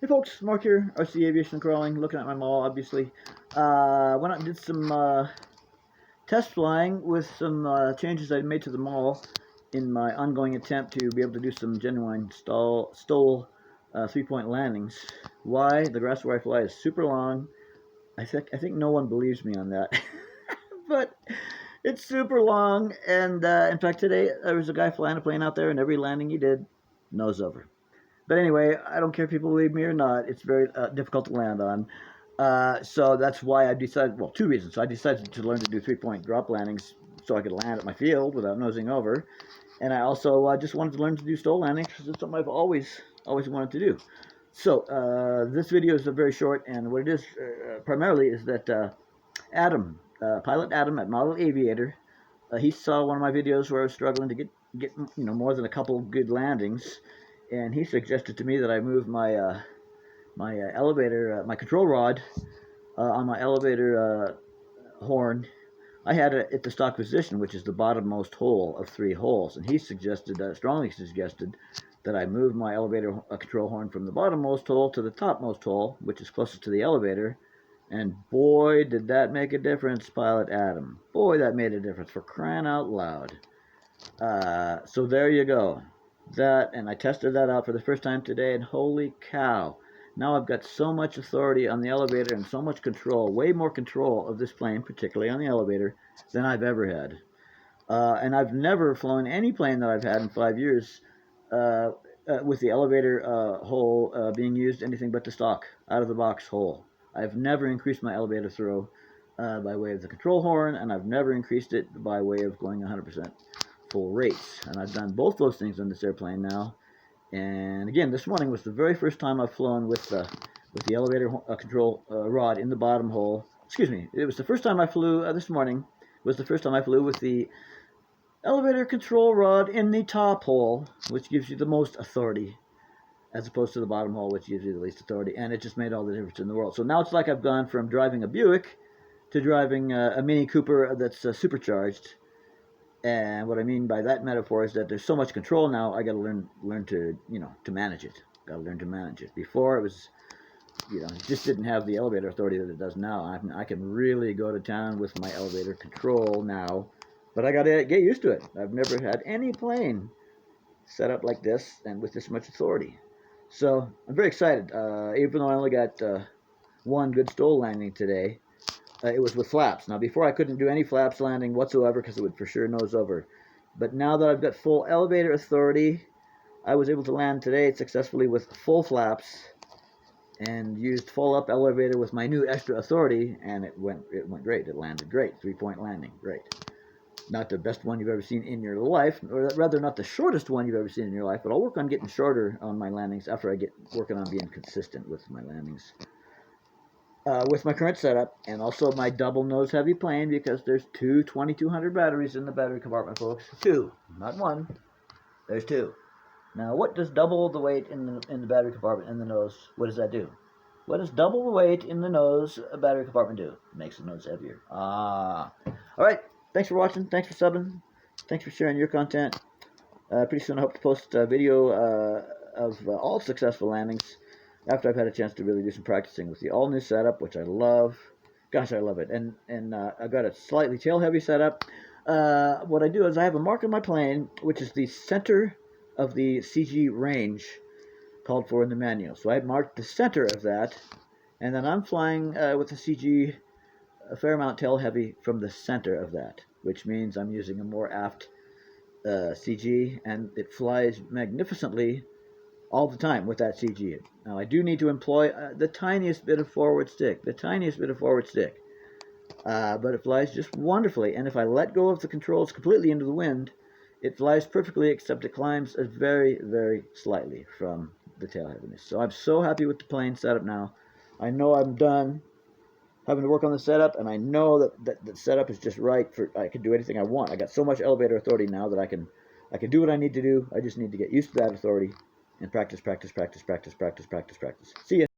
Hey folks, Mark here, RC Aviation Crawling, looking at my Maule, obviously. Went out and did some test flying with some changes I made to the Maule in my ongoing attempt to be able to do some genuine stole three-point landings. Why? The grass where I fly is super long. I think no one believes me on that. But it's super long, and in fact today there was a guy flying a plane out there, and every landing he did, nose over. But anyway, I don't care if people believe me or not. It's very difficult to land on. So that's why I decided, well, two reasons. So I decided to learn to do three-point drop landings so I could land at my field without nosing over. And I also just wanted to learn to do stall landings because it's something I've always wanted to do. So this video is very short, and what it is primarily is that Adam, pilot Adam at Model Aviator, he saw one of my videos where I was struggling to get more than a couple good landings. And he suggested to me that I move my my elevator, my control rod on my elevator horn. I had it at the stock position, which is the bottommost hole of 3 holes, and he suggested, strongly suggested, that I move my elevator control horn from the bottommost hole to the topmost hole, which is closest to the elevator. And boy, did that make a difference, Pilot Adam. Boy, that made a difference, for crying out loud. So there you go. That, and I tested that out for the first time today, and holy cow, now I've got so much authority on the elevator and so much control, way more control of this plane, particularly on the elevator, than I've ever had. And I've never flown any plane that I've had in 5 years with the elevator hole being used anything but the stock, out-of-the-box hole. I've never increased my elevator throw by way of the control horn, and I've never increased it by way of going 100% full rates. And I've done both those things on this airplane now. And again, this morning was the very first time I've flown with the elevator control rod in the bottom hole. Excuse me, it was the first time I flew this morning. Was the first time I flew with the elevator control rod in the top hole, which gives you the most authority, as opposed to the bottom hole, which gives you the least authority. And it just made all the difference in the world. So now it's like I've gone from driving a Buick to driving a Mini Cooper that's supercharged. And what I mean by that metaphor is that there's so much control now, I got to learn to, to manage it. Got to learn to manage it. Before it was, it just didn't have the elevator authority that it does now. I can really go to town with my elevator control now, but I got to get used to it. I've never had any plane set up like this and with this much authority. So I'm very excited. Even though I only got one good stall landing today, it was with flaps. Now, before I couldn't do any flaps landing whatsoever because it would for sure nose over. But now that I've got full elevator authority, I was able to land today successfully with full flaps and used full up elevator with my new extra authority, and it went great. It landed great. 3-point landing, great. Not the best one you've ever seen in your life, or rather not the shortest one you've ever seen in your life, but I'll work on getting shorter on my landings after I get working on being consistent with my landings. With my current setup, and also my double nose heavy plane, because there's two 2200 batteries in the battery compartment, folks. 2, not 1. There's 2. Now, what does double the weight in the battery compartment in the nose? What does that do? What does double the weight in the nose battery compartment do? It makes the nose heavier. All right. Thanks for watching. Thanks for subbing. Thanks for sharing your content. Pretty soon I hope to post a video of all successful landings after I've had a chance to really do some practicing with the all-new setup, which I love. Gosh, I love it. And I've got a slightly tail-heavy setup. What I do is I have a mark on my plane, which is the center of the CG range called for in the manual. So I marked the center of that, and then I'm flying with the CG a fair amount tail-heavy from the center of that, which means I'm using a more aft CG, and it flies magnificently all the time with that CG. Now, I do need to employ the tiniest bit of forward stick, but it flies just wonderfully. And if I let go of the controls completely into the wind, it flies perfectly, except it climbs very, very slightly from the tail heaviness. So I'm so happy with the plane setup now. I know I'm done having to work on the setup, and I know that the setup is just right for, I can do anything I want. I got so much elevator authority now that I can do what I need to do. I just need to get used to that authority and practice. See ya.